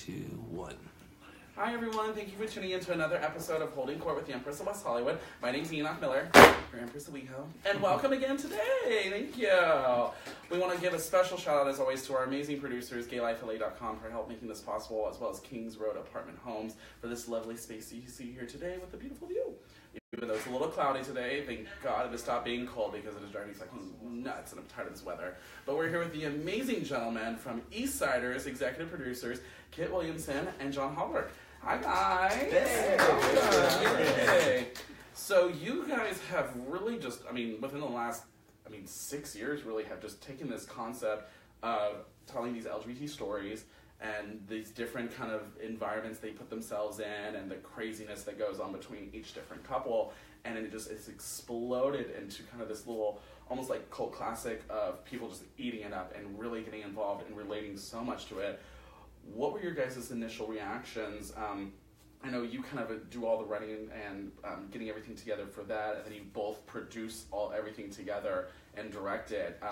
2, 1. Hi everyone, thank you for tuning in to another episode of Holding Court with the Empress of West Hollywood. My name's Enoch Miller, your Empress of WeHo, and welcome again today. Thank you. We want to give a special shout out as always to our amazing producers, GayLifeLA.com, for help making this possible, as well as Kings Road Apartment Homes for this lovely space that you see here today with a beautiful view. Even though it's a little cloudy today, thank God it has stopped being cold because it is driving me fucking nuts and I'm tired of this weather. But we're here with the amazing gentlemen from EastSiders, executive producers, Kit Williamson and John Halbach. Hi guys! Hey! So you guys have really just, within the last, 6 years really have just taken this concept of telling these LGBT stories and these different kind of environments they put themselves in and the craziness that goes on between each different couple, and it's exploded into kind of this little, almost like cult classic of people just eating it up and really getting involved and relating so much to it. What were your guys' initial reactions? I know you kind of do all the writing and getting everything together for that, and then you both produce everything together and direct it.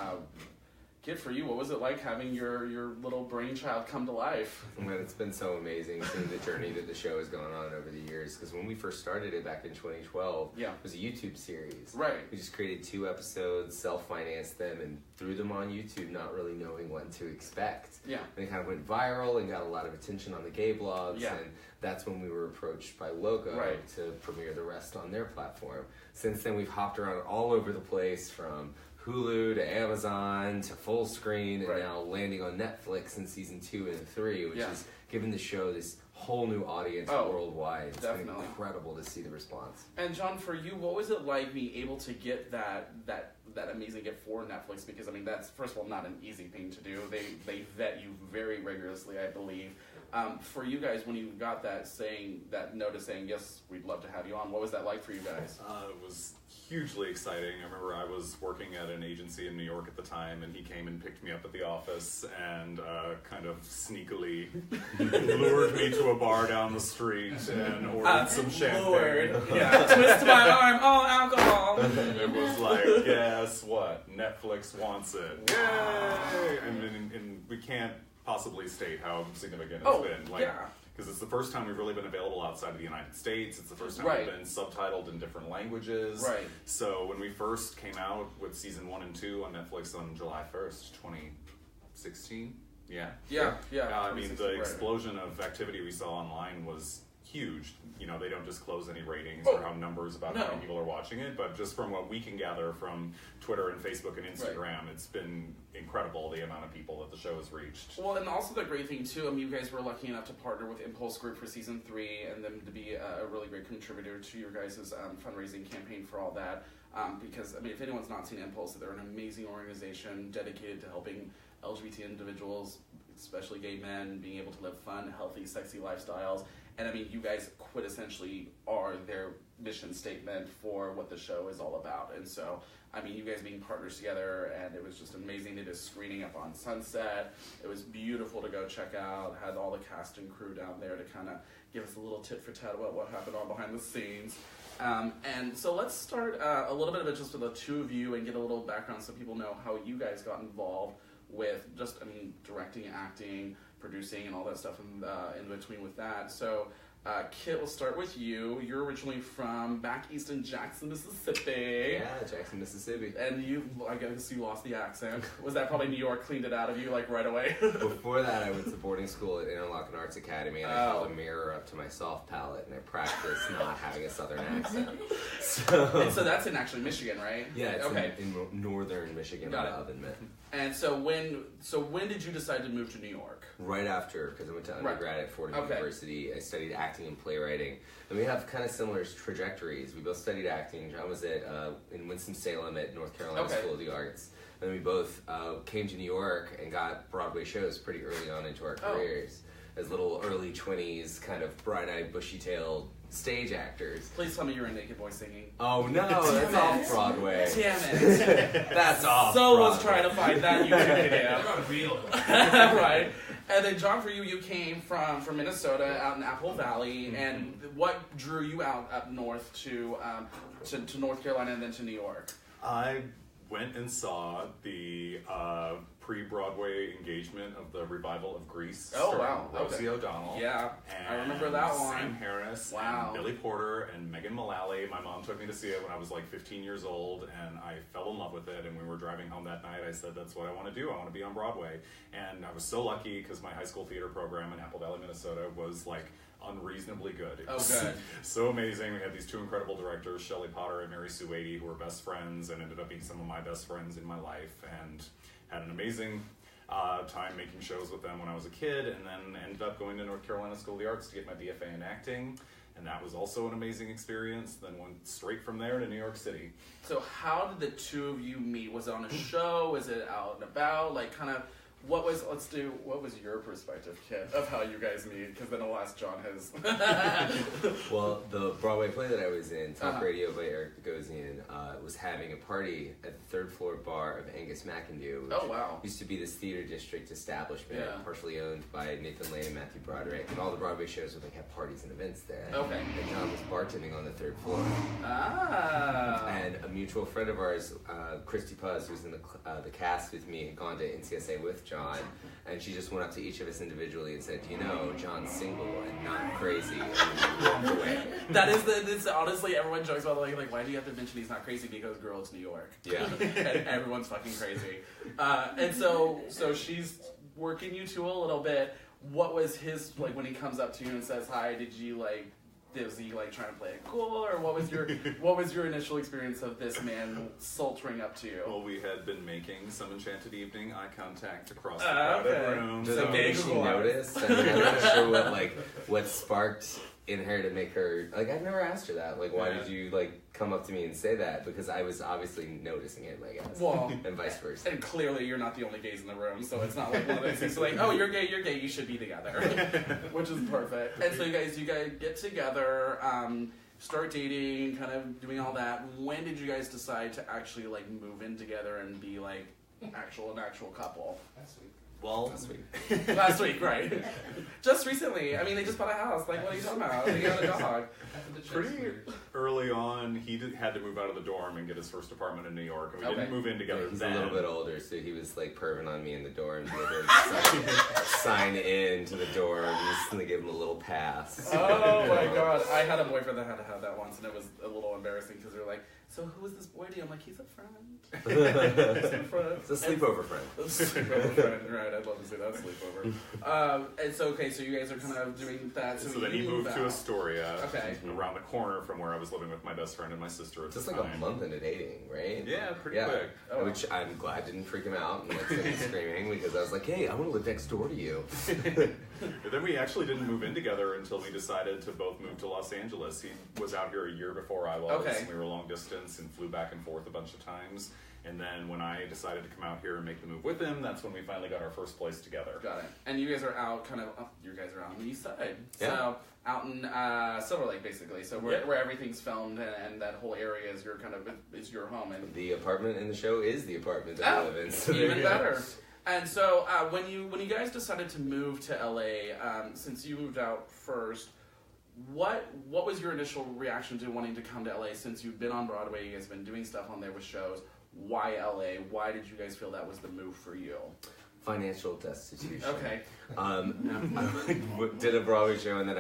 Kid, for you, what was it like having your little brainchild come to life? Man, it's been so amazing seeing the journey that the show has gone on over the years. Because when we first started it back in 2012, it was a YouTube series. Right. We just created 2 episodes, self-financed them, and threw them on YouTube, not really knowing what to expect. Yeah. And it kind of went viral and got a lot of attention on the gay blogs. Yeah. And that's when we were approached by Logo to premiere the rest on their platform. Since then, we've hopped around all over the place, from Hulu to Amazon to full screen, and now landing on Netflix in season 2 and 3, which has given the show this whole new audience worldwide. It's been incredible to see the response. And John, for you, what was it like being able to get that amazing gift for Netflix? Because that's, first of all, not an easy thing to do. They vet you very rigorously, I believe. For you guys, when you got that notice saying, yes, we'd love to have you on, what was that like for you guys? It was hugely exciting. I remember I was working at an agency in New York at the time, and he came and picked me up at the office and kind of sneakily lured me to a bar down the street and ordered some champagne. Twist my arm, all alcohol. And it was like, guess what? Netflix wants it. Yay! And we can't possibly state how significant it's been. Because it's the first time we've really been available outside of the United States. It's the first time we've been subtitled in different languages. Right. So when we first came out with season 1 and 2 on Netflix on July 1st, 2016. Yeah. The explosion of activity we saw online was huge. They don't disclose any ratings or how numbers about how many people are watching it, but just from what we can gather from Twitter and Facebook and Instagram, it's been incredible the amount of people that the show has reached. Well, and also the great thing too, you guys were lucky enough to partner with Impulse Group for season 3 and them to be a really great contributor to your guys' fundraising campaign for all that. Because, if anyone's not seen Impulse, they're an amazing organization dedicated to helping LGBT individuals, especially gay men, being able to live fun, healthy, sexy lifestyles. And you guys quintessentially are their mission statement for what the show is all about. And so, you guys being partners together, and it was just amazing. They did a screening up on Sunset. It was beautiful to go check out. Had all the cast and crew down there to kind of give us a little tit for tat about what happened on behind the scenes. And so let's start a little bit of it just with the two of you and get a little background so people know how you guys got involved with just, directing, acting, producing, and all that stuff in between with that. So, Kit, we'll start with you. You're originally from back east in Jackson, Mississippi. Yeah, Jackson, Mississippi. And I guess you lost the accent. Was that probably New York cleaned it out of you, right away? Before that, I went to boarding school at Interlochen Arts Academy, and I held a mirror up to my soft palate, and I practiced not having a southern accent. So that's in actually Michigan, right? Yeah, it's in northern Michigan, Oven Mitt. And so when did you decide to move to New York? Right after, because I went to undergrad at Fordham University. I studied acting and playwriting. And we have kind of similar trajectories. We both studied acting. John was in Winston-Salem at North Carolina School of the Arts. And then we both came to New York and got Broadway shows pretty early on into our careers. As little early 20s, kind of bright-eyed, bushy-tailed stage actors. Please tell me you're a naked boy singing. Oh no, that's off Broadway. Damn it. That's off Someone's Broadway. trying to find that YouTube video. Right. And then John, for you came from Minnesota, out in Apple Valley, and what drew you out up north to North Carolina and then to New York? I went and saw the pre-Broadway engagement of the revival of Grease. Oh, wow. Rosie O'Donnell. Yeah, I remember that one. Sam Harris. Wow. And Billy Porter and Megan Mullally. My mom took me to see it when I was like 15 years old, and I fell in love with it. And we were driving home that night. I said, that's what I want to do. I want to be on Broadway. And I was so lucky because my high school theater program in Apple Valley, Minnesota was like unreasonably good. It was good. So amazing. We had these two incredible directors, Shelley Potter and Mary Sue Wadey, who were best friends and ended up being some of my best friends in my life, and had an amazing time making shows with them when I was a kid, and then ended up going to North Carolina School of the Arts to get my BFA in acting, and that was also an amazing experience. Then went straight from there to New York City. So how did the two of you meet? Was it on a show? Was it out and about? Like, kind of, what was your perspective, Kit, of how you guys meet? Because then I'll ask John his. Well, the Broadway play that I was in, Talk Radio by Eric Gagosian, was having a party at the third floor bar of Angus McIndoe, which used to be this theater district establishment, partially owned by Nathan Lane and Matthew Broderick, and all the Broadway shows would have parties and events there. Okay. And John was bartending on the third floor. And a mutual friend of ours, Christy Puz, who's in the cast with me, had gone to NCSA with John, and she just went up to each of us individually and said, John's single and not crazy, and walked away. It's honestly, everyone jokes about like, why do you have to mention he's not crazy? Because, girl, it's New York. Yeah. And everyone's fucking crazy. And so she's working you two a little bit. What was his, like, when he comes up to you and says hi, was he like trying to play it cool, or what was your initial experience of this man soltering up to you? Well, we had been making some enchanted evening eye contact across the crowded room. Did she notice? I mean, I'm not sure what sparked in her to make her, like, I've never asked her that. Like, why did you, like, come up to me and say that? Because I was obviously noticing it, I guess. Well, and vice versa. And clearly you're not the only gays in the room, so it's not like one of those things like, oh, you're gay, you should be together. Which is perfect. And so you guys get together, start dating, kind of doing all that. When did you guys decide to actually, like, move in together and be, like, an actual couple? Last week, right? Just recently. I mean, they just bought a house. Like, what are you talking about? They got a dog. Pretty early on, he had to move out of the dorm and get his first apartment in New York, and we didn't move in together. He's a little bit older, so he was like perving on me in the dorm. He had to sign in to the dorm. Just to give him a little pass. Oh my god! I had a boyfriend that had to have that once, and it was a little embarrassing because they were like, "So who is this boy to you?" I'm like, "He's a friend." It's a sleepover friend. Sleepover friend, right? I'd love to see that sleepover. And so, okay, so you guys are kind of doing that. So then he moved to Astoria, okay, around the corner from where I was living with my best friend and my sister at the time. Just like a month into dating, right? Yeah, pretty quick. Oh. Which I'm glad didn't freak him out and like started screaming because I was like, "Hey, I want to live next door to you." But then we actually didn't move in together until we decided to both move to Los Angeles. He was out here a year before I was. Okay. We were long distance and flew back and forth a bunch of times. And then when I decided to come out here and make the move with him, that's when we finally got our first place together. Got it. And you guys are out you guys are out on the east side. Yeah. So out in Silver Lake, basically. So where everything's filmed and that whole area is your home. And the apartment in the show is the apartment that I live in. So even better. And so when you guys decided to move to LA, since you moved out first, what was your initial reaction to wanting to come to LA since you've been on Broadway, you guys have been doing stuff on there with shows? Why LA? Why did you guys feel that was the move for you? Financial destitution. Okay. I did a Broadway show and then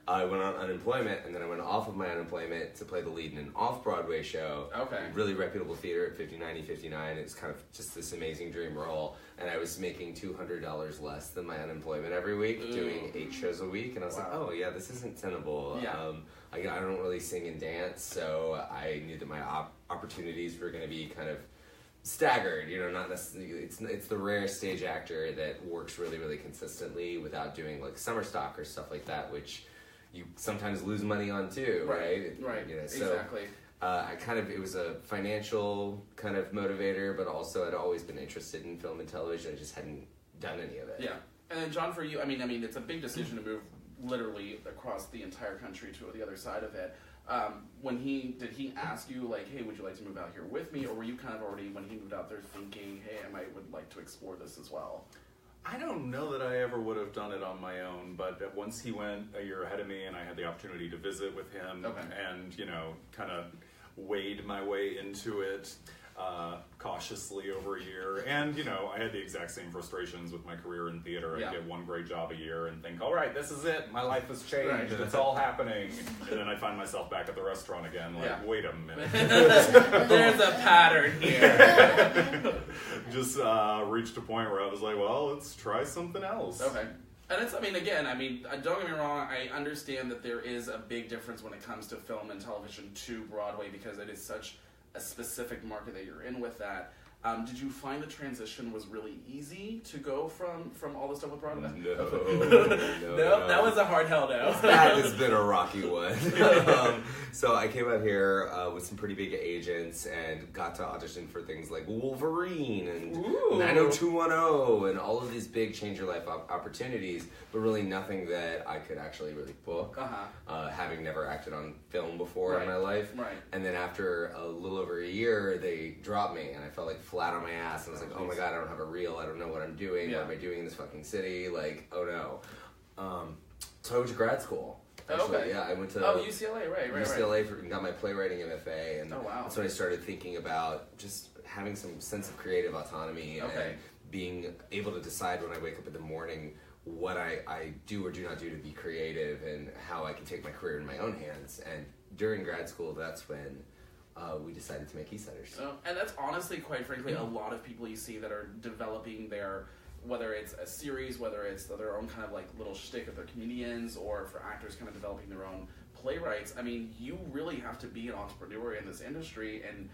I went on unemployment, and then I went off of my unemployment to play the lead in an off-Broadway show. Okay. Really reputable theater at 5090 It was kind of just this amazing dream role, and I was making $200 less than my unemployment every week, doing 8 shows a week, and I was like, oh yeah, this isn't tenable. Yeah. I don't really sing and dance, so I knew that my opportunities were going to be kind of staggered, not necessarily. It's the rare stage actor that works really, really consistently without doing like summer stock or stuff like that, which you sometimes lose money on too, right? Right. So, exactly. It was a financial kind of motivator, but also I'd always been interested in film and television. I just hadn't done any of it. Yeah. And then John, for you, I mean, it's a big decision to move literally across the entire country to the other side of it. Did he ask you like, hey, would you like to move out here with me, or were you kind of already, when he moved out there, thinking, hey, I would like to explore this as well? I don't know that I ever would have done it on my own, but once he went a year ahead of me and I had the opportunity to visit with him and, kind of wade my way into it, cautiously over a year. And, you know, I had the exact same frustrations with my career in theater. I'd get one great job a year and think, all right, this is it. My life has changed and it's all happening. And then I find myself back at the restaurant again, like, wait a minute. There's a pattern here. Just reached a point where I was like, well, let's try something else. Okay. And it's, don't get me wrong, I understand that there is a big difference when it comes to film and television to Broadway because it is such a specific market that you're in with that. Did you find the transition was really easy to go from all the stuff with Broadway? No, that was a hard hell no. That has been a rocky one. So I came out here with some pretty big agents and got to audition for things like Wolverine and 90210 and all of these big change your life opportunities, but really nothing that I could actually really book, having never acted on film before in my life. Right. And then after a little over a year, they dropped me and I felt like flat on my ass. And I was like, oh my god, I don't have a reel. I don't know what I'm doing. What am I doing in this fucking city? Like, oh no. So I went to grad school. Actually, I went to UCLA, right. UCLA and got my playwriting MFA, and wow. That's when I started thinking about just having some sense of creative autonomy and being able to decide when I wake up in the morning what I do or do not do to be creative and how I can take my career in my own hands. And during grad school, that's when we decided to make EastSiders. And that's honestly, quite frankly, a lot of people you see that are developing their, whether it's a series, whether it's their own kind of like little shtick if they're comedians, or for actors kind of developing their own playwrights. I mean, you really have to be an entrepreneur in this industry and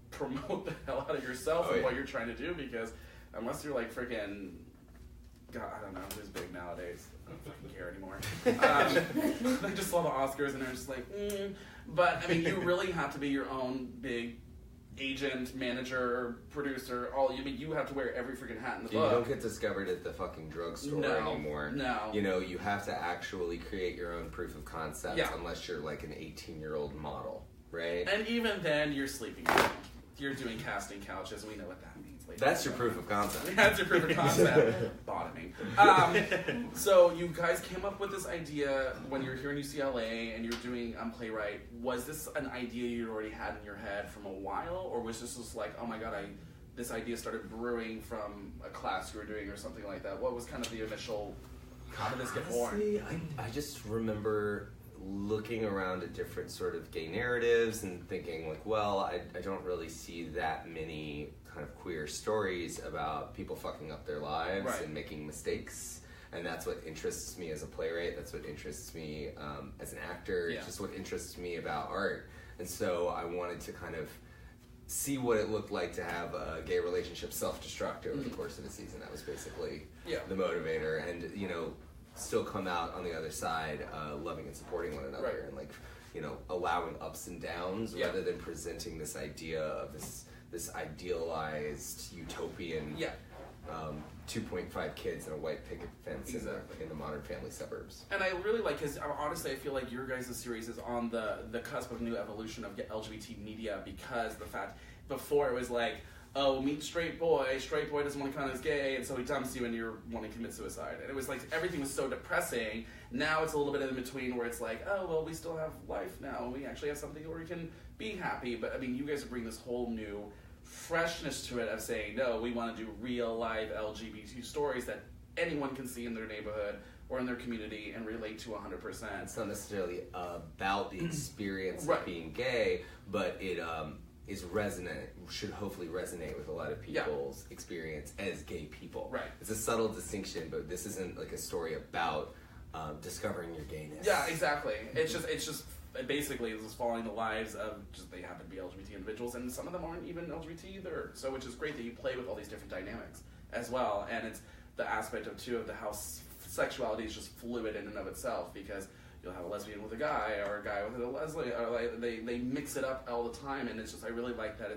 promote the hell out of yourself and what you're trying to do, because unless you're like freaking, God, I don't know who's big nowadays. I don't fucking care anymore. They just saw the Oscars and they're just like, But, I mean, you really have to be your own big agent, manager, producer, you have to wear every freaking hat in the book. You don't get discovered at the fucking drugstore anymore. No. You know, you have to actually create your own proof of concept unless you're like an 18-year-old model, right? And even then, you're sleeping around. You're doing casting couches. We know what that means. That's your proof of concept. That's your proof of concept. Bottoming. So you guys came up with this idea when you were here in UCLA and you were doing playwright. Was this an idea you already had in your head from a while, or was this just like, oh my god, this idea started brewing from a class you were doing or something like that? What was kind of the initial, how did this get born? I just remember looking around at different sort of gay narratives and thinking like, well, I don't really see that many kind of queer stories about people fucking up their lives and making mistakes, and that's what interests me as a playwright. That's what interests me as an actor. It's just what interests me about art. And so I wanted to kind of see what it looked like to have a gay relationship self-destruct over the course of the season. That was basically the motivator, and you know, still come out on the other side loving and supporting one another, and like, you know, allowing ups and downs rather than presenting this idea of this idealized utopian 2.5 kids in a white picket fence in the modern family suburbs. And I really like, because honestly I feel like your guys' series is on the cusp of new evolution of LGBT media, because the fact before it was like, oh, meet straight boy doesn't want to count as gay, and so he dumps you and you're wanting to commit suicide. And it was like, everything was so depressing. Now it's a little bit in between where it's like, oh, well, we still have life now. We actually have something where we can be happy. But, I mean, you guys bring this whole new freshness to it of saying, no, we want to do real, live LGBT stories that anyone can see in their neighborhood or in their community and relate to 100%. It's not necessarily about the experience of being gay, but it is resonant, should hopefully resonate with a lot of people's experience as gay people. Right. It's a subtle distinction, but this isn't like a story about discovering your gayness. Yeah, exactly. It's just basically this is following the lives of just, they happen to be LGBT individuals, and some of them aren't even LGBT either. So, which is great that you play with all these different dynamics as well, and it's the aspect of too of the how sexuality is just fluid in and of itself, because you'll have a lesbian with a guy, or a guy with a lesbian, or like they mix it up all the time, and it's just, I really like that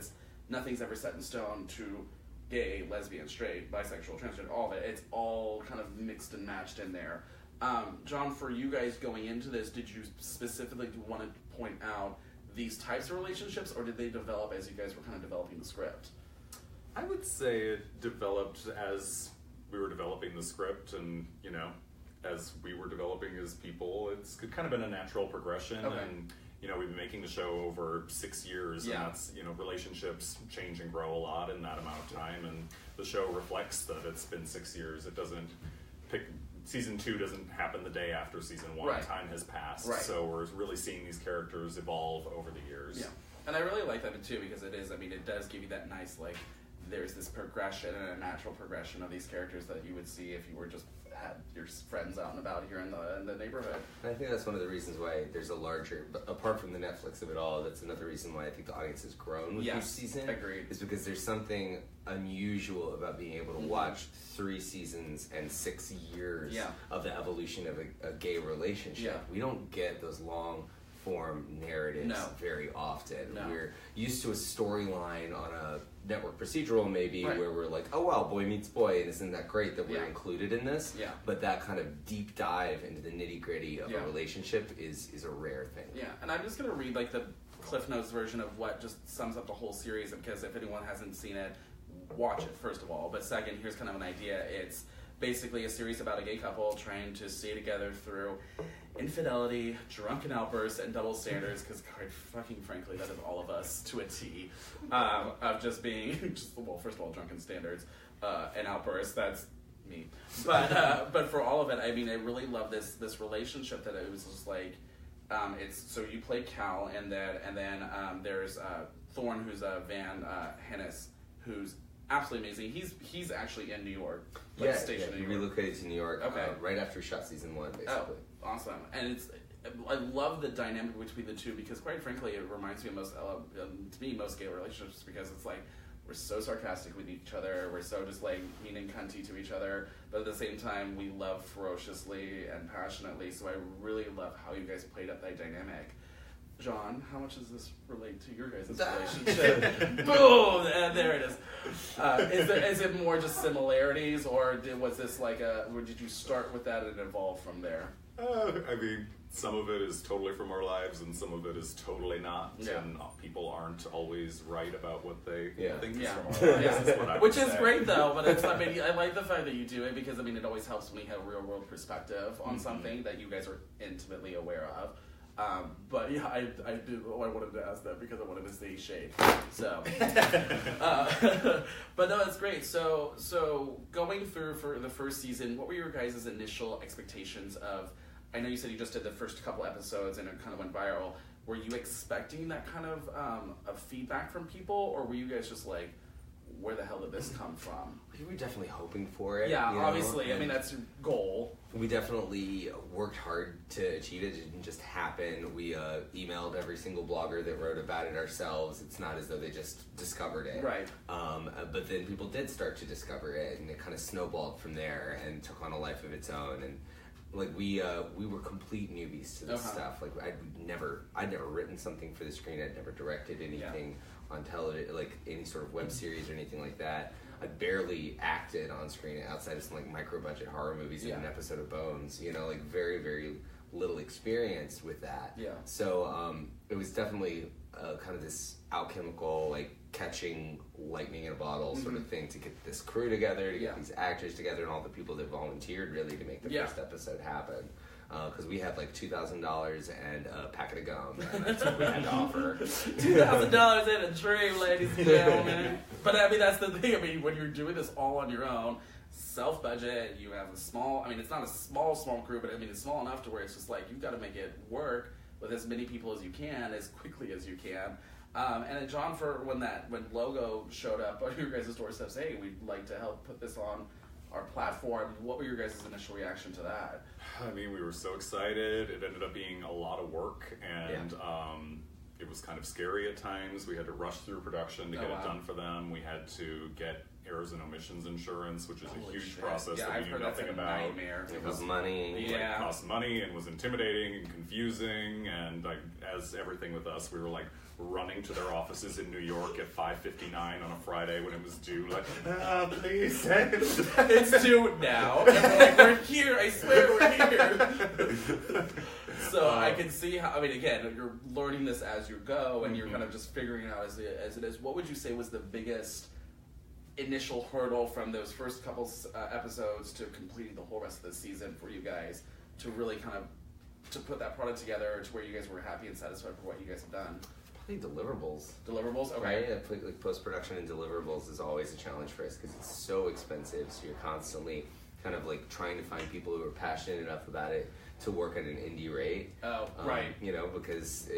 nothing's ever set in stone to gay, lesbian, straight, bisexual, transgender, all of it. It's all kind of mixed and matched in there. John, for you guys going into this, did you specifically want to point out these types of relationships, or did they develop as you guys were kind of developing the script? I would say it developed as we were developing the script, and, you know, as we were developing as people. It's kind of been a natural progression, and, we've been making the show over 6 years, and that's, relationships change and grow a lot in that amount of time, and the show reflects that it's been 6 years. It doesn't season 2 doesn't happen the day after season 1. Right. Time has passed, right. So we're really seeing these characters evolve over the years. Yeah, and I really like that too, because it does give you that nice, like, there's this progression and a natural progression of these characters that you would see if you were just had your friends out and about here in the neighborhood. And I think that's one of the reasons why there's a larger, apart from the Netflix of it all, that's another reason why I think the audience has grown with each season. Agreed. Is because there's something unusual about being able to watch 3 seasons and 6 years of the evolution of a gay relationship. Yeah. We don't get those long form narratives very often. No. We're used to a storyline on a network procedural maybe where we're like, oh wow, boy meets boy, and isn't that great that we're included in this? Yeah. But that kind of deep dive into the nitty gritty of a relationship is a rare thing. Yeah, and I'm just gonna read like the Cliff Notes version of what just sums up the whole series, because if anyone hasn't seen it, watch it first of all. But second, here's kind of an idea. It's basically a series about a gay couple trying to stay together through infidelity, drunken outbursts, and double standards, because quite fucking frankly, that is all of us to a T, of just being, first of all, drunken standards, and outbursts, that's me. But for all of it, I mean, I really love this relationship that it was just like, so you play Cal, and then there's Thorne, who's Van Hennis, who's absolutely amazing. He's actually in New York. Stationed in New York. Relocated to New York right after he shot season 1, basically. Oh, awesome. And I love the dynamic between the two, because quite frankly, it reminds me of most gay relationships, because it's like, we're so sarcastic with each other, we're so just like mean and cunty to each other, but at the same time, we love ferociously and passionately, so I really love how you guys played up that dynamic. John, how much does this relate to your guys' relationship? Boom! And there it is. Is it more just similarities, or was this like or did you start with that and evolve from there? I mean, some of it is totally from our lives, and some of it is totally not. Yeah. And people aren't always right about what they think is Yeah. from our lives. Is what I Which would is say. great, though. But I like the fact that you do it, because it always helps when you have a real world perspective on something that you guys are intimately aware of. But yeah, I wanted to ask that because I wanted to see shade. So, but no, it's great. So going through for the first season, what were your guys' initial expectations of? I know you said you just did the first couple episodes and it kind of went viral. Were you expecting that kind of feedback from people, or were you guys just like, where the hell did this come from? We were definitely hoping for it. Yeah, obviously. I mean, that's your goal. We definitely worked hard to achieve it. It didn't just happen. We emailed every single blogger that wrote about it ourselves. It's not as though they just discovered it. Right. But then people did start to discover it, and it kind of snowballed from there and took on a life of its own. And like we were complete newbies to this stuff. Like I'd never written something for the screen. I'd never directed anything on television, like any sort of web series or anything like that. I barely acted on screen outside of some like micro budget horror movies and an episode of Bones. Like very, very little experience with that. Yeah. So it was definitely kind of this alchemical, like catching lightning in a bottle sort of thing to get this crew together, to get these actors together, and all the people that volunteered really to make the first episode happen. Because we had like $2,000 and a packet of gum, and that's what we had to offer. $2,000 in a dream, ladies and gentlemen. But I mean, that's the thing. I mean, when you're doing this all on your own, self-budget, you have a small, it's not a small crew, but I mean, it's small enough to where it's just like, you've got to make it work with as many people as you can, as quickly as you can. And then John, when Logo showed up on your guys' doorstep, says, hey, we'd like to help put this on our platform. What were your guys' initial reaction to that? I mean, we were so excited. It ended up being a lot of work, and it was kind of scary at times. We had to rush through production to get it done for them. We had to get errors and omissions insurance, which is a huge process that we knew nothing about. Nightmare. It was money. It cost money and was intimidating and confusing, and like, as everything with us, we were like running to their offices in New York at 5:59 on a Friday when it was due, like, please send it. It's due now. And we're like, we're here, I swear we're here. So I can see how, again, you're learning this as you go, and you're kind of just figuring it out as it is. What would you say was the biggest initial hurdle from those first couple episodes to completing the whole rest of the season for you guys to really kind of to put that product together to where you guys were happy and satisfied for what you guys have done? Probably deliverables. Deliverables, okay. Right? Like post-production and deliverables is always a challenge for us because it's so expensive. So you're constantly kind of like trying to find people who are passionate enough about it to work at an indie rate. Oh, right. You know, because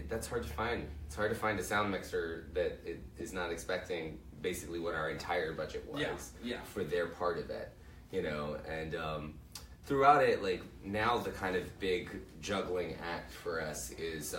that's hard to find. It's hard to find a sound mixer that it is not expecting basically what our entire budget was for their part of it. You know, and throughout it, like now the kind of big juggling act for us is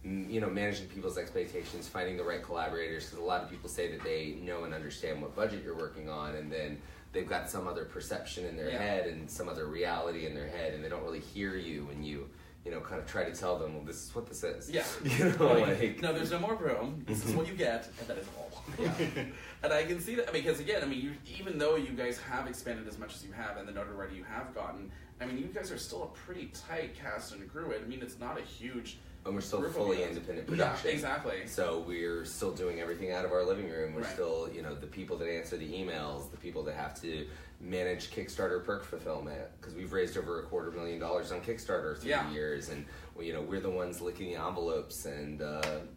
you know, managing people's expectations, finding the right collaborators, because a lot of people say that they know and understand what budget you're working on, and then they've got some other perception in their head and some other reality in their head, and they don't really hear you when you know, kind of try to tell them, well, this is what this is. Yeah. You know, like, no, there's no more room. This is what you get, and that is all. Yeah. And I can see that, I mean, because again, I mean, even though you guys have expanded as much as you have and the notoriety you have gotten, I mean, you guys are still a pretty tight cast and crew. I mean, it's not a huge... And we're still fully independent production. Yeah, exactly. So we're still doing everything out of our living room. We're still, you know, the people that answer the emails, the people that have to manage Kickstarter perk fulfillment, because we've raised over $250,000 on Kickstarter through the years, and you know, we're the ones licking the envelopes and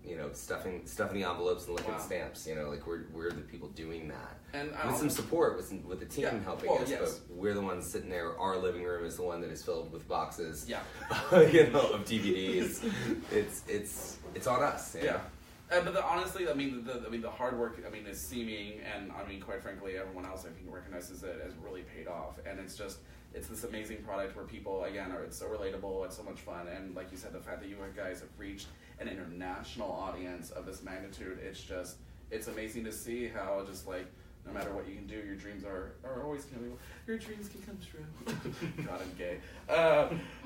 you know, stuffing the envelopes and licking stamps. You know, like we're the people doing that, and with some support with the team helping us. But we're the ones sitting there. Our living room is the one that is filled with boxes. Yeah. You know, of DVDs. It's on us. Yeah. But honestly, I mean, the hard work, I mean, is seeming, and I mean, quite frankly, everyone else I think recognizes it as really paid off, and it's this amazing product where people, again, it's so relatable, it's so much fun, and like you said, the fact that you guys have reached an international audience of this magnitude, it's amazing to see how just like, no matter what you can do, your dreams are always going to be, your dreams can come true. God, I'm gay.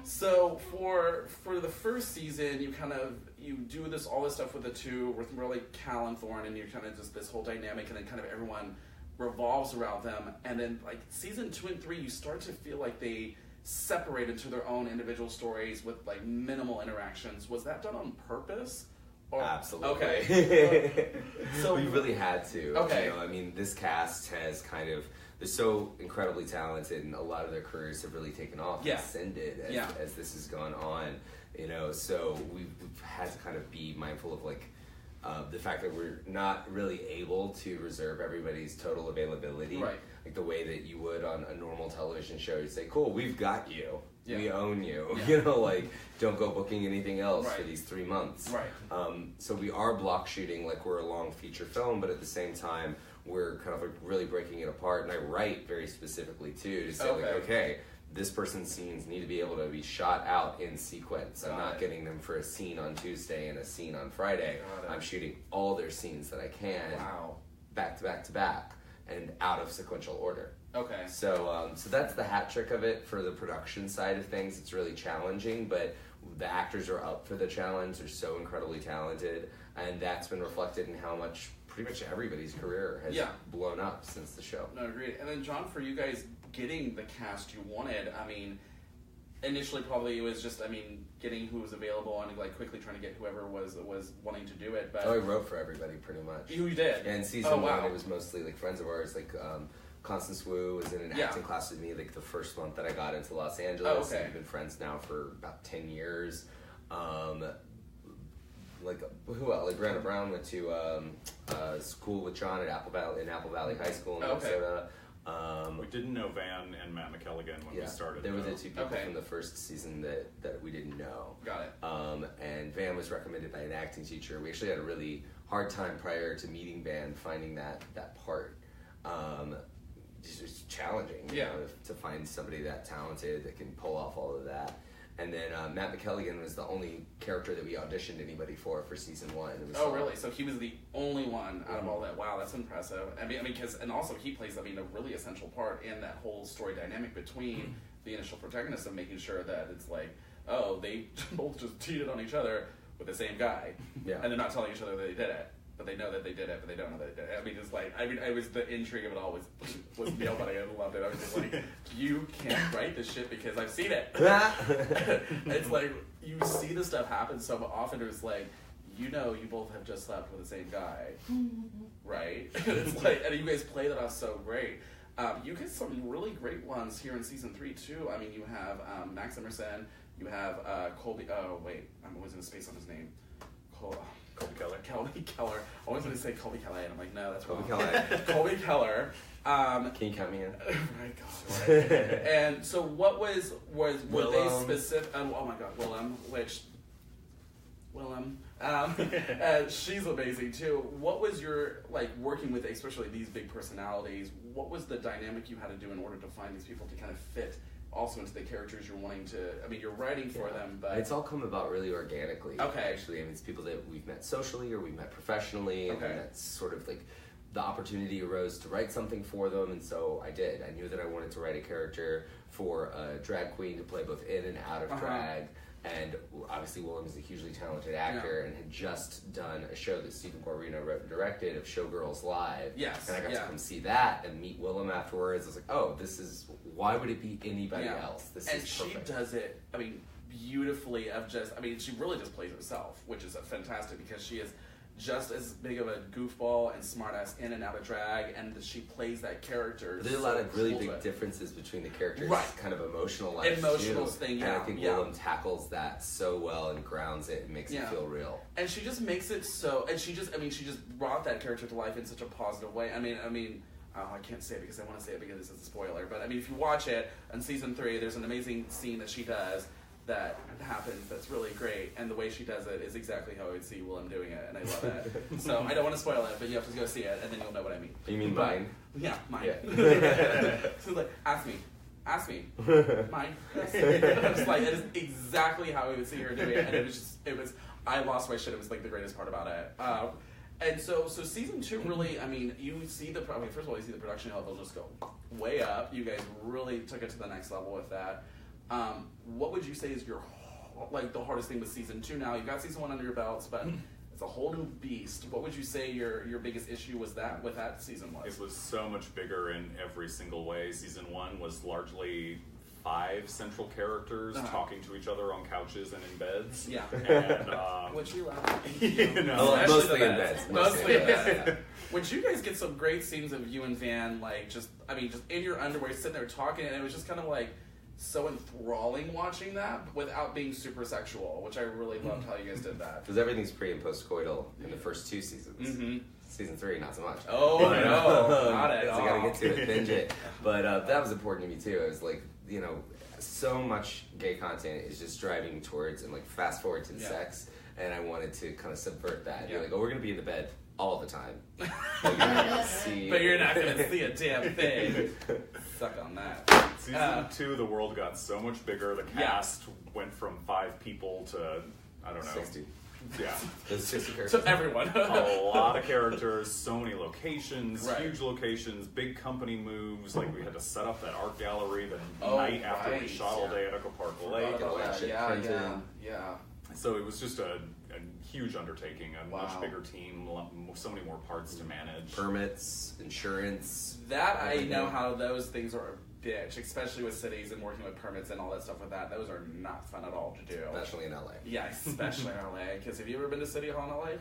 So for the first season, you do all this stuff with the two, with really Cal and Thorne, and you're kind of just this whole dynamic, and then kind of everyone revolves around them. And then like season 2 and 3, you start to feel like they separate into their own individual stories with like minimal interactions. Was that done on purpose? Absolutely. Okay. So we really had to. Okay. You know, I mean, this cast has they're so incredibly talented, and a lot of their careers have really taken off and ascended as this has gone on. You know, so we've had to kind of be mindful of like the fact that we're not really able to reserve everybody's total availability, like the way that you would on a normal television show. You'd say, "Cool, we've got you. Yeah. We own you." Yeah. You know, like, don't go booking anything else for these 3 months. Right. So we are block shooting like we're a long feature film, but at the same time, we're kind of like really breaking it apart. And I write very specifically too to say like, okay, this person's scenes need to be able to be shot out in sequence. I'm not getting them for a scene on Tuesday and a scene on Friday. I'm shooting all their scenes that I can, back to back to back, and out of sequential order. Okay. So that's the hat trick of it for the production side of things. It's really challenging, but the actors are up for the challenge. They're so incredibly talented, and that's been reflected in how much pretty much everybody's career has blown up since the show. No, agreed. And then John, for you guys getting the cast you wanted, I mean, initially probably it was just, I mean, getting who was available and like quickly trying to get whoever was wanting to do it. But I wrote for everybody pretty much. You did? And season 1, it was mostly like friends of ours, like Constance Wu was in an acting class with me like the first month that I got into Los Angeles. And we've been friends now for about 10 years. Like who else? Like Brandon Brown went to school with John at Apple Valley High School in Minnesota. We didn't know Van and Matt McKelligan when we started. They were the two people from the first season that we didn't know. Got it. And Van was recommended by an acting teacher. We actually had a really hard time prior to meeting Van finding that part. Just challenging, you know, to find somebody that talented that can pull off all of that. And then Matt McKelligan was the only character that we auditioned anybody for season 1. Really? So he was the only one out of all that. Wow, that's impressive. I mean, and also he plays, I mean, a really essential part in that whole story dynamic between the initial protagonists of making sure that it's like, oh, they both just cheated on each other with the same guy, and they're not telling each other that they did it. But they know that they did it, but they don't know that they did it. I mean, it's like, I was the intrigue of it all was nailed, but I loved it. I was just like, you can't write this shit because I've seen it. It's like, you see this stuff happen so often, it's like, you know you both have just slept with the same guy, right? It's like, and you guys play that off so great. You get some really great ones here in season 3 too. I mean, you have Max Emerson, you have Colby. Oh wait, I'm always in space on his name. Colby Keller. Colby Keller. I was going to say Colby Keller, and I'm like, no, that's wrong. Colby Keller. Can you count me in? My God. Right. And so, what were they specific? Oh my God, Willem. She's amazing too. What was your working with, especially these big personalities? What was the dynamic you had to do in order to find these people to kind of fit also into the characters you're wanting to? I mean, you're writing for them, but it's all come about really organically. Okay. Actually, I mean, it's people that we've met socially or we've met professionally, and that's sort of the opportunity arose to write something for them, and so I did. I knew that I wanted to write a character for a drag queen to play both in and out of drag. And obviously William is a hugely talented actor and had just done a show that Stephen Guarino wrote and directed of Showgirls Live. Yes. And I got to come see that and meet Willem afterwards. I was like, oh, why would it be anybody else? This is perfect. And she does it, I mean, beautifully she really just plays herself, which is fantastic because she is just as big of a goofball and smartass in and out of drag, and she plays that character. There's a lot of really big differences between the characters, kind of emotional thing, and I think Willem tackles that so well and grounds it and makes it feel real. And she just makes it so, and she just brought that character to life in such a positive way. I mean, I can't say it because I want to say it because this is a spoiler, but I mean, if you watch it in season 3, there's an amazing scene that she does that happens that's really great, and the way she does it is exactly how I would see Willem doing it, and I love it. So I don't want to spoil it, but you have to go see it, and then you'll know what I mean. You mean mine? Yeah, mine. Yeah. So ask me. Mine. It's it is exactly how I would see her doing it, and it was I lost my shit. It was the greatest part about it. And so season 2 really, I mean, first of all, you see the production level just go way up. You guys really took it to the next level with that. What would you say is your the hardest thing with season 2 now? You've got season 1 under your belts, but it's a whole new beast. What would you say your biggest issue was with that season was? It was so much bigger in every single way. Season 1 was largely 5 central characters talking to each other on couches and in beds. Yeah. And, which you love. Mostly in beds. Mostly in beds. Which you guys get some great scenes of you and Van, just in your underwear, sitting there talking, and it was just kind of so enthralling watching that without being super sexual, which I really loved how you guys did that. Because everything's pre and post-coital in the first 2 seasons. Mm-hmm. Season 3, not so much. Oh, no, not at all. I gotta get to it, binge it. But that was important to me too. It was so much gay content is just driving towards and fast forward to sex, and I wanted to kind of subvert that. You're we're gonna be in the bed all the time. But you're not gonna see a damn thing. Suck on that. Season 2, the world got so much bigger. The cast went from 5 people to, I don't know, 60. Yeah. There's 60 characters. So everyone. A lot of characters, so many locations, huge locations, big company moves. We had to set up that art gallery the night after we shot all day at Echo Park Lake. Yeah. So it was just a huge undertaking, a much bigger team, so many more parts to manage. Permits, insurance. That I know how those things are a bitch, especially with cities and working with permits and all that stuff with that. Those are not fun at all to do. Especially in LA. Yeah, especially in LA. Because have you ever been to City Hall in LA?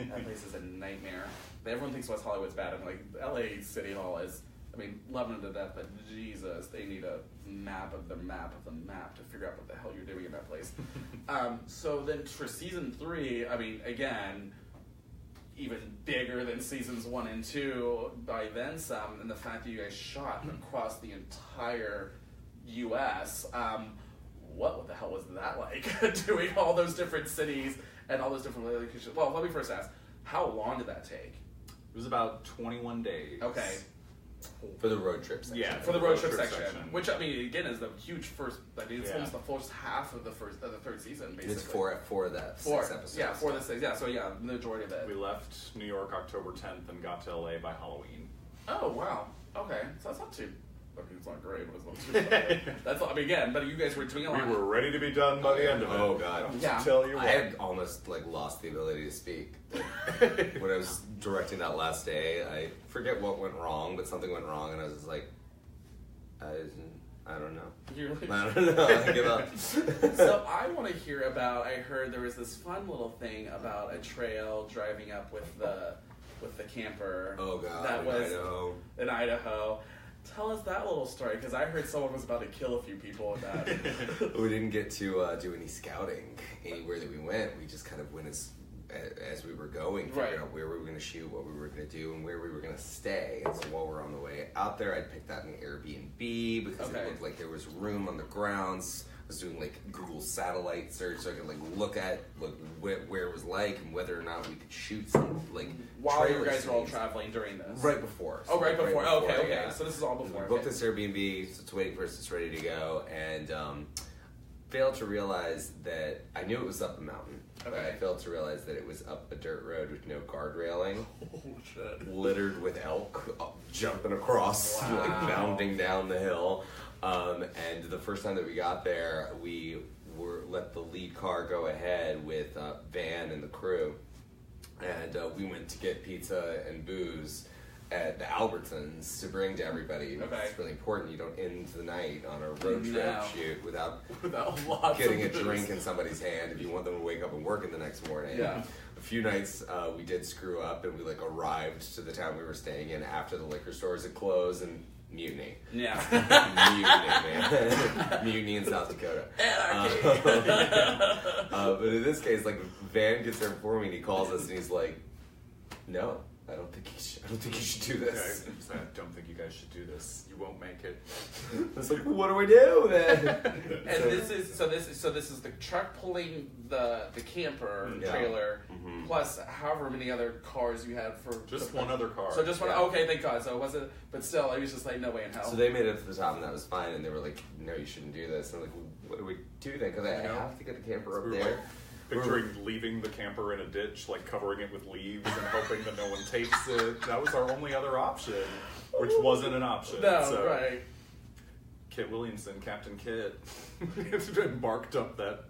That place is a nightmare. Everyone thinks West Hollywood's bad. I'm LA City Hall is, loving it to death, but Jesus, they need a map of the map of the map to figure out what the hell you're doing in that place. So then for season 3, again, even bigger than seasons 1 and 2 by then some, and the fact that you guys shot across the entire U.S. What the hell was that like? Doing all those different cities and all those different locations. Well, let me first ask, how long did that take? It was about 21 days. Okay. For the road trip section. Yeah, for the road trip section. Which, again, is the huge first, it's almost the first half of the third season, basically. It's for that 6 episodes. Yeah, for the 6. Yeah, so the majority of it. We left New York October 10th and got to LA by Halloween. Oh, wow. Okay. So that's not too... it's not great, but it's not too bad. That's again, but you guys were doing a lot. We were ready to be done by the end of it. Oh, God. Yeah. Tell you what. I had almost lost the ability to speak. When I was directing that last day, I forget what went wrong, but something went wrong, and I was just I don't know. I don't know. I give up. So I want to hear about, I heard there was this fun little thing about a trail driving up with the with the camper. Oh God, that was in Idaho. Tell us that little story, because I heard someone was about to kill a few people with that. We didn't get to do any scouting anywhere that we went. We just kind of went as we were going, figuring out where we were going to shoot, what we were going to do, and where we were going to stay. And so while we're on the way out there, I picked out an Airbnb because it looked like there was room on the grounds. I was doing like Google satellite search so I could like look at where it was like and whether or not we could shoot some like while you guys were all traveling during this. Right before. So right before. Okay. Yeah. So this is all before. We booked this Airbnb, so it's waiting for us. It's ready to go, and failed to realize that I knew it was up a mountain. Okay. But I failed to realize that it was up a dirt road with no guard railing. Oh shit! Littered with elk jumping across, like bounding down the hill. And the first time that we got there, we let the lead car go ahead with Van and the crew, and we went to get pizza and booze at the Albertsons to bring to everybody. Okay. It's really important you don't end the night on a road trip shoot without getting a drink in somebody's hand if you want them to wake up and work in the next morning. Yeah. A few nights we did screw up and we like arrived to the town we were staying in after the liquor stores had closed and mutiny. Yeah. Mutiny, man. Mutiny in South Dakota. But in this case, like, Van gets there before me and he calls us and he's like, no, I don't think you should do this. I don't think you guys should do this. You won't make it. It's like, what do we do then? And this is the truck pulling the camper trailer plus however many other cars you had for just one other car. So just one. Okay, thank God. So it wasn't, but still, it was just like no way in hell. So they made it to the top and that was fine. And they were like, no, you shouldn't do this. And I'm like, well, what do we do then? Because I have to get the camper up there. Picturing leaving the camper in a ditch, like covering it with leaves and hoping that no one takes it. That was our only other option, which wasn't an option. No, so, right. Kit Williamson, Captain Kit, embarked up that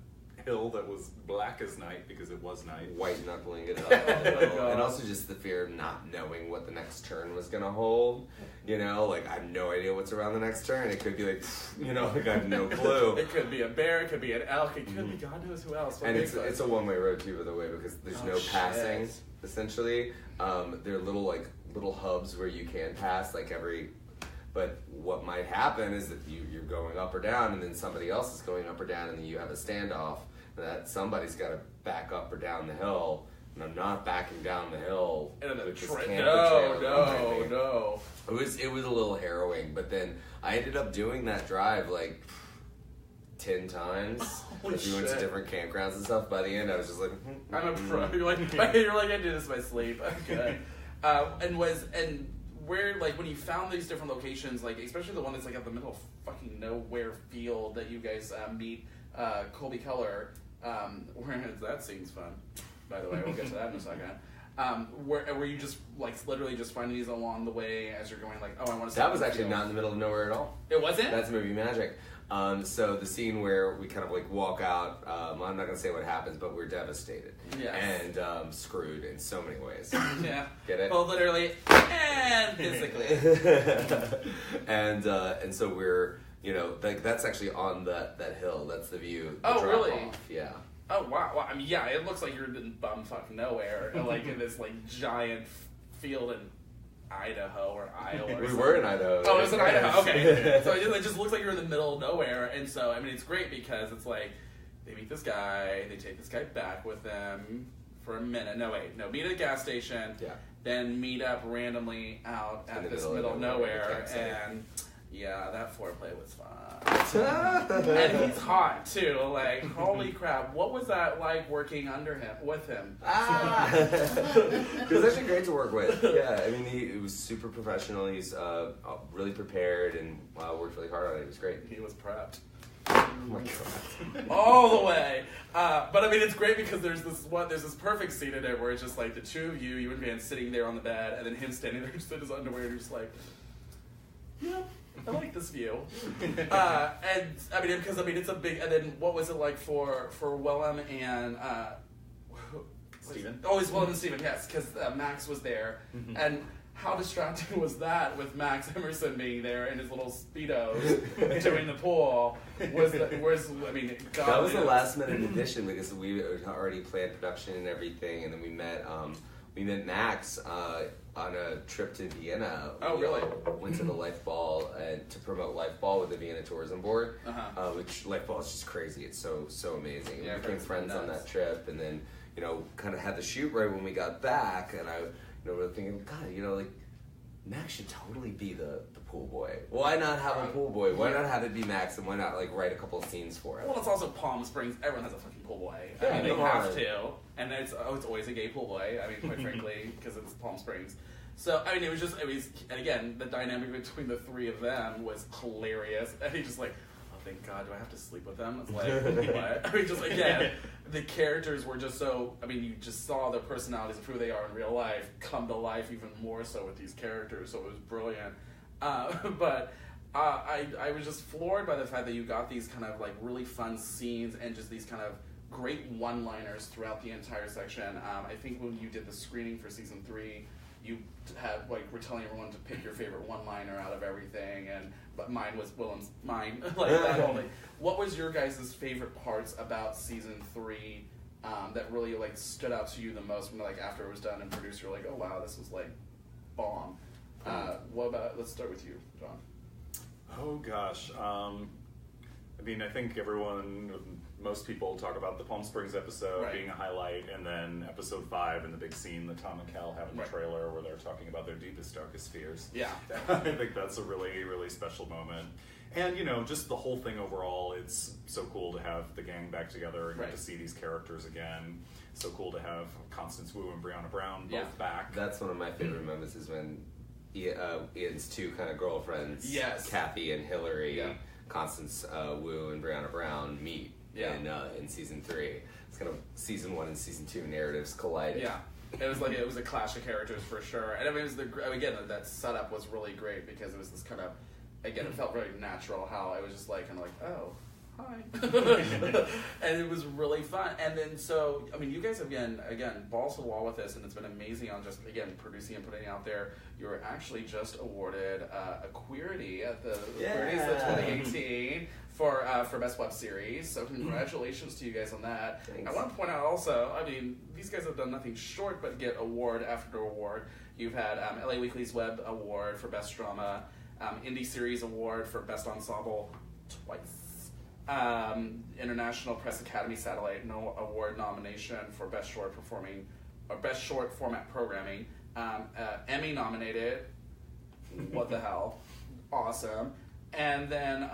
hill that was black as night because it was night. White knuckling it up. And also just the fear of not knowing what the next turn was going to hold. You know, like I have no idea what's around the next turn. It could be like, you know, like I have no clue. It could be a bear, it could be an elk, it could be God knows who else. And it's a one-way road too, by the way, because there's no passing, essentially. There are little hubs where you can pass, like but what might happen is that you're going up or down, and then somebody else is going up or down, and then you have a standoff. That somebody's got to back up or down the hill, and I'm not backing down the hill. No. It was a little harrowing, but then I ended up doing that drive like 10 times. We went to different campgrounds and stuff. By the end, I was just like, I'm a pro. You're like I do this in my sleep. Okay. And where, like, when you found these different locations, like, especially the one that's like at the middle of fucking nowhere field that you guys meet Colby Keller, that scene's fun, by the way. We'll get to that in a second. Where you just like literally just finding these along the way as you're going, like, oh, I want to. That was actually not in the middle of nowhere at all. It wasn't. That's movie magic. So the scene where we kind of like walk out, I'm not going to say what happens, but we're devastated and screwed in so many ways. Yeah. Get it? Both literally and physically. And so we're, you know, like that's actually on that hill. That's the view. Oh, really? Off. Yeah. Oh, wow. Well, I mean, yeah, it looks like you're in bumfuck nowhere, like in this like giant field in Idaho or Iowa or something. Were in Idaho. Oh, it was in Idaho. Okay. So it just looks like you're in the middle of nowhere, and so I mean, it's great because it's like they meet this guy, they take this guy back with them for a minute. No, meet at a gas station. Yeah. Then meet up randomly out at this middle of nowhere, and yeah, that foreplay was fun. And he's hot too. Like, holy crap! What was that like working with him? It was actually great to work with. Yeah, I mean, he was super professional. He's really prepared and worked really hard on it. It was great. He was prepped. Oh my god! All the way. But I mean, it's great because there's this perfect scene in it where it's just like the two of you and Van sitting there on the bed, and then him standing there just in his underwear, and you're just like, yeah. I like this view. And I mean, because it's a big. And then what was it like for Willem and Steven? Oh, it's Willem and Steven. Yes, because Max was there. Mm-hmm. And how distracting was that with Max Emerson being there in his little Speedos doing the pool? That was the last minute addition because we had already planned production and everything, and then we met we met Max on a trip to Vienna. Oh, really? Went to the Life Ball to promote Life Ball with the Vienna Tourism Board, which Life Ball is just crazy. It's so amazing. Yeah, we became friends on that trip, and then kind of had the shoot right when we got back, and I were thinking, God, like Max should totally be the pool boy. Why not have a pool boy? Why not have it be Max, and why not like write a couple of scenes for him? Well, it's also Palm Springs. Everyone has a fucking pool boy. Yeah, I mean, they have to, and it's always a gay pool boy. I mean, quite frankly, because it's Palm Springs. So I mean, and again, the dynamic between the three of them was hilarious. And he just like, oh, thank God, do I have to sleep with them? It's like, what? I mean, just again, the characters were just so. I mean, you just saw their personalities of who they are in real life come to life even more so with these characters. So it was brilliant. But I was just floored by the fact that you got these kind of like really fun scenes and just these kind of great one-liners throughout the entire section. I think when you did the screening for season 3, you had were telling everyone to pick your favorite one-liner out of everything, but mine was William's mine. Like that whole thing. What was your guys' favorite parts about season 3 that really like stood out to you the most when after it was done and produced, you're like, oh wow, this was like bomb. What about? Let's start with you, John. Oh gosh, I mean, I think most people talk about the Palm Springs episode being a highlight, and then episode 5 and the big scene that Tom and Cal have in the trailer where they're talking about their deepest, darkest fears. Yeah, I think that's a really, really special moment. And just the whole thing overall, it's so cool to have the gang back together and get to see these characters again. So cool to have Constance Wu and Brianna Brown both back. That's one of my favorite moments is when Ian's two kind of girlfriends, Kathy and Hillary, Constance Wu and Brianna Brown meet in season 3. It's kind of season 1 and season 2 narratives collided. Yeah, it was a clash of characters for sure, and I mean that setup was really great because it was this kind of it felt very natural how I was just like kind of like, oh, hi. And it was really fun. And then so I mean you guys again balls to the wall with this, and it's been amazing on just again producing and putting it out there. You were actually just awarded a Queerty at the Queerties of 2018 for Best Web Series. So congratulations to you guys on that. Thanks. I want to point out also, I mean, these guys have done nothing short but get award after award. You've had LA Weekly's Web Award for Best Drama, Indie Series Award for Best Ensemble twice, International Press Academy Satellite Award nomination for Best Short Format Programming, Emmy nominated. What the hell? Awesome. And then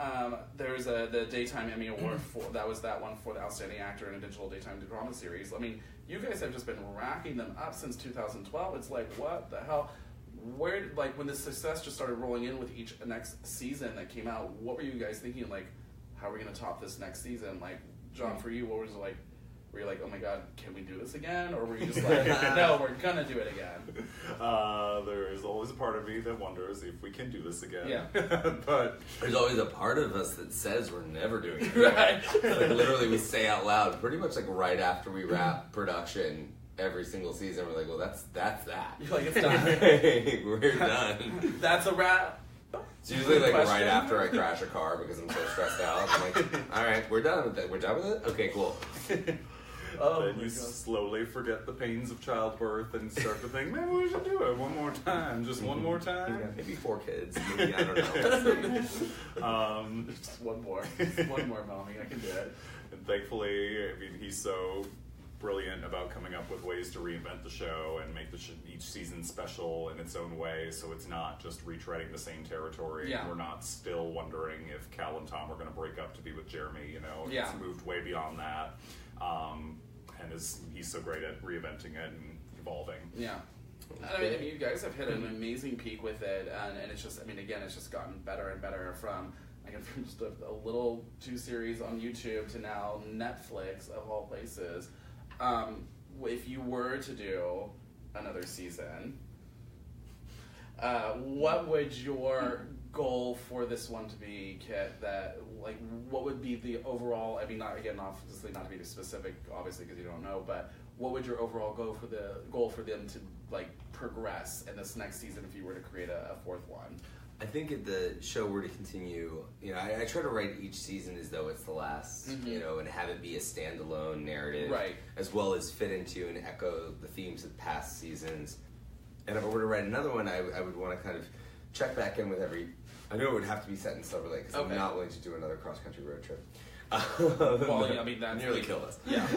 there's the Daytime Emmy Award for that one for the Outstanding Actor in a Digital Daytime Drama Series. I mean, you guys have just been racking them up since 2012. It's like, what the hell? Where when the success just started rolling in with each next season that came out, what were you guys thinking? Like, how are we going to top this next season? Like, John, for you, what was it like? Were you like, oh my God, can we do this again? Or were you just like, no, we're gonna do it again? There is always a part of me that wonders if we can do this again. Yeah. But there's always a part of us that says we're never doing it again. Right. Like literally we say out loud, pretty much like right after we wrap production every single season, we're like, well, that's that. You're like, it's done. We're done. That's a wrap. It's usually like right after I crash a car because I'm so stressed out. I'm like, all right, we're done with it. We're done with it? Okay, cool. Then you slowly forget the pains of childbirth and start to think, maybe we should do it one more time. Just one more time. Yeah, maybe 4 kids. Maybe, I don't know. Just one more. Just one more, mommy. I can do it. And thankfully, I mean, he's so brilliant about coming up with ways to reinvent the show and make each season special in its own way, so it's not just retreading the same territory. Yeah. We're not still wondering if Cal and Tom are going to break up to be with Jeremy. It's moved way beyond that. And he's so great at reinventing it and evolving. Yeah. I mean, you guys have hit an amazing peak with it, and it's just, I mean, again, it's just gotten better and better from just a little 2 series on YouTube to now Netflix, of all places. If you were to do another season, what would your goal for this one to be, Kit? What would be the overall? I mean, obviously not to be specific, obviously, because you don't know. But what would your overall goal for them to progress in this next season if you were to create a 4th one? I think if the show were to continue, I try to write each season as though it's the last, and have it be a standalone narrative, right, as well as fit into and echo the themes of past seasons. And if I were to write another one, I would want to kind of check back in with every. I know it would have to be set in Silver Lake because I'm not willing to do another cross-country road trip. Well, I mean, that's nearly killed us. Yeah,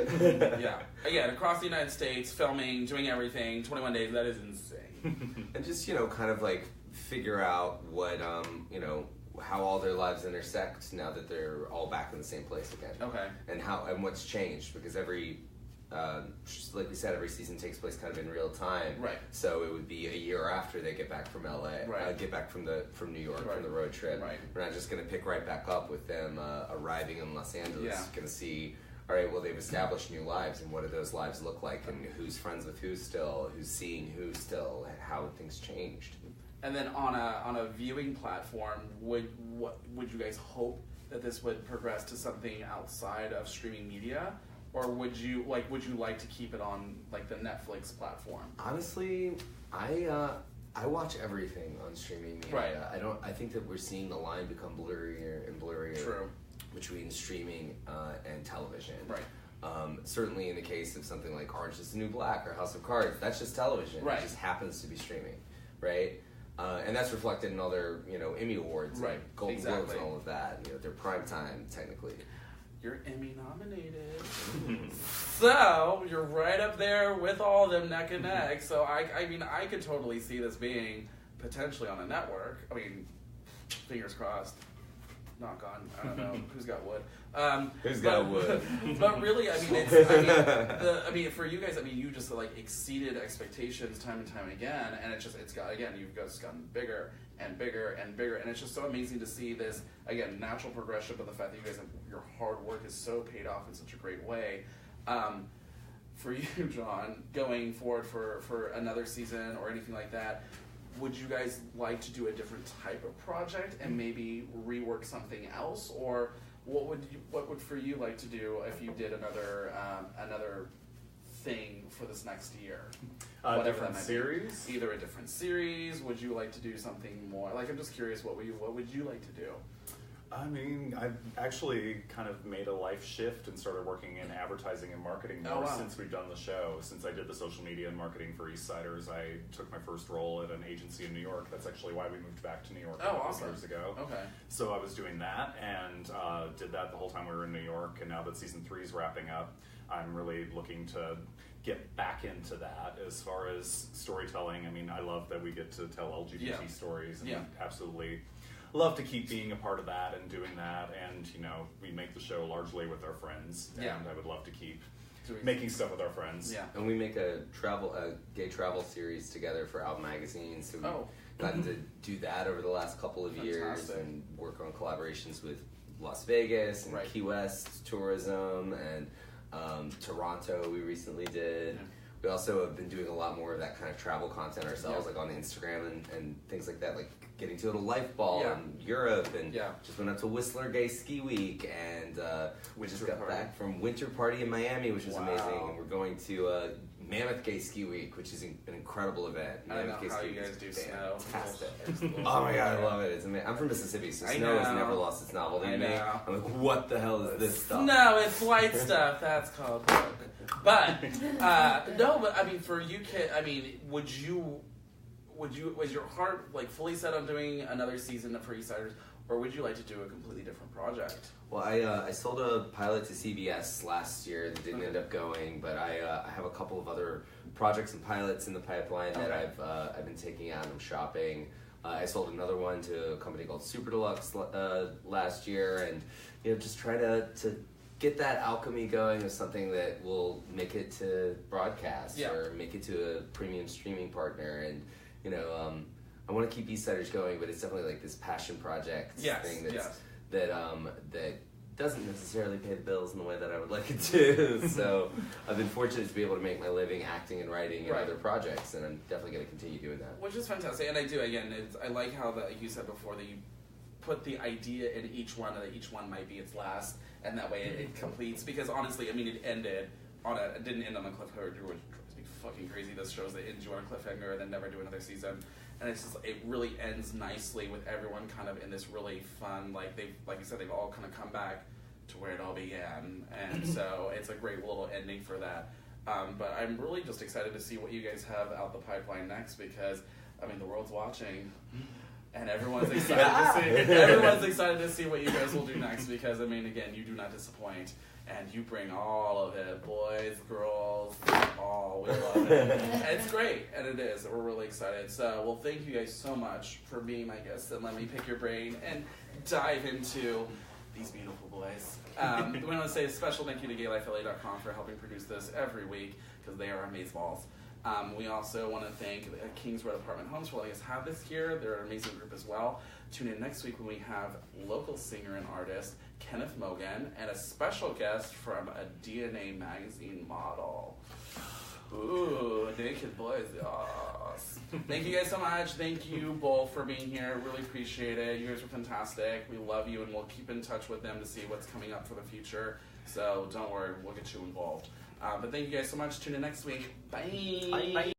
yeah. Again, across the United States, filming, doing everything, 21 days. That is insane. And just kind of like figure out what how all their lives intersect now that they're all back in the same place again. Okay. And what's changed because every. Like we said, every season takes place kind of in real time. Right. So it would be a year after they get back from LA, get back from New York from the road trip. Right. We're not just going to pick right back up with them arriving in Los Angeles. Yeah. Going to see, all right, well, they've established new lives, and what do those lives look like, and who's friends with who still, who's seeing who still, and how things changed. And then on a viewing platform, would you guys hope that this would progress to something outside of streaming media? Or would you like to keep it on like the Netflix platform? Honestly, I watch everything on streaming media. Right. I think that we're seeing the line become blurrier and blurrier. True. Between streaming and television. Right. Certainly in the case of something like Orange is the New Black or House of Cards, that's just television. Right. It just happens to be streaming, right? And that's reflected in all their Emmy Awards, right? And Golden Globes and all of that. Their prime time technically. You're Emmy nominated. So, you're right up there with all of them neck and neck. So, I mean, I could totally see this being potentially on a network. I mean, fingers crossed. Knock on. I don't know. Who's got wood? Who's got wood? But really, I mean, for you guys, I mean, you just like exceeded expectations time and time again. And you've just gotten bigger and bigger and bigger. And it's just so amazing to see this, again, natural progression, but the fact that you guys your hard work is so paid off in such a great way. For you, John, going forward for another season or anything like that, would you guys like to do a different type of project and maybe rework something else? Or what would for you like to do if you did another thing for this next year? Whatever different series? Either a different series. Would you like to do something more? Like, I'm just curious, what would you like to do? I mean, I've actually kind of made a life shift and started working in advertising and marketing more since we've done the show. Since I did the social media and marketing for EastSiders, I took my first role at an agency in New York. That's actually why we moved back to New York a couple years ago. Okay. So I was doing that and did that the whole time we were in New York. And now that season 3 is wrapping up, I'm really looking to get back into that as far as storytelling. I mean, I love that we get to tell LGBT stories and absolutely love to keep being a part of that and doing that. And, we make the show largely with our friends. And I would love to keep making stuff with our friends. Yeah. And we make a gay travel series together for Out Magazine. So we've gotten to do that over the last couple of years and work on collaborations with Las Vegas and Key West tourism and Toronto we recently did. Yeah. We also have been doing a lot more of that kind of travel content ourselves, like on Instagram and things like that, like getting to a Life Ball in Europe, and just went up to Whistler Gay Ski Week, and we just got back from Winter Party in Miami, which was amazing, and we're going to Mammoth Gay Ski Week, which is an incredible event. I know how you guys do snow. Fantastic. Oh my god, I love it. It's amazing. I'm from Mississippi, so snow has never lost its novelty to me. I'm like, what the hell is this stuff? No, it's white stuff. That's called book. But I mean, for you, kid, I mean, was your heart like fully set on doing another season for EastSiders, or would you like to do a completely different project? Well, I sold a pilot to CBS last year that didn't end up going, but I have a couple of other projects and pilots in the pipeline that I've been taking out. I'm shopping. I sold another one to a company called Super Deluxe last year, and just try to get that alchemy going of something that will make it to broadcast or make it to a premium streaming partner. And I want to keep EastSiders going, but it's definitely like this passion project thing that doesn't necessarily pay the bills in the way that I would like it to. So I've been fortunate to be able to make my living acting and writing and other projects, and I'm definitely going to continue doing that. Which is fantastic, and I do, again, I like how like you said before, that you put the idea in each one, and that each one might be its last, and that way it completes, because honestly, I mean, it didn't end on a cliffhanger, which drives be fucking crazy. Those shows that end you on a cliffhanger and then never do another season. And it's just, it really ends nicely with everyone kind of in this really fun, like you said, they've all kind of come back to where it all began. And so it's a great little ending for that. But I'm really just excited to see what you guys have out the pipeline next, because I mean the world's watching, and everyone's excited everyone's excited to see what you guys will do next, because I mean, again, you do not disappoint, and you bring all of it, boys, girls, all. We love it. And it's great, and it is. We're really excited. So, well, thank you guys so much for being my guests and let me pick your brain and dive into these beautiful boys. We want to say a special thank you to GayLifeLA.com for helping produce this every week, because they are amazeballs. We also want to thank Kings Road Apartment Homes for letting us have this here. They're an amazing group as well. Tune in next week when we have local singer and artist Kenneth Mogan and a special guest from a DNA magazine model. Ooh, naked boys, yes. Thank you guys so much. Thank you both for being here. Really appreciate it. You guys were fantastic. We love you, and we'll keep in touch with them to see what's coming up for the future. So don't worry, we'll get you involved. But thank you guys so much. Tune in next week. Bye. Bye. Bye.